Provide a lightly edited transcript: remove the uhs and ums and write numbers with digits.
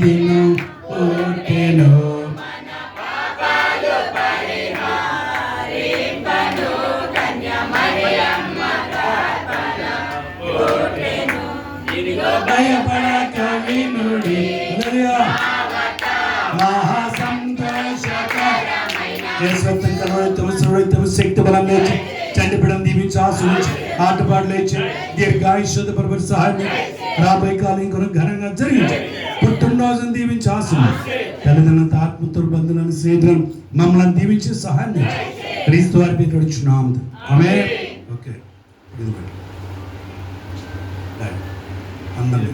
దినం పుట్టెను. భయపడక వినుడి మహా సంతోషకరమైన శక్తి బలం లేచి చండిపడం దీవించి ఆశ్రయించి ఆటపాటలు ఇచ్చి దీర్ఘాయుష్యత పరపరి సహాయం రాబోయే కాలం కొరకు ఘనంగా జరిగించి పుట్టినరోజును దీవించి ఆశ్రయించి తల్లిదండ్రులతో ఆత్మతో బంధువులను స్నేహితులను మమ్మల్ని దీవించి సహాయం క్రీస్తు వారి పేరు అడుగుచున్నాం. ఆమేన్. ఓకే అందరూ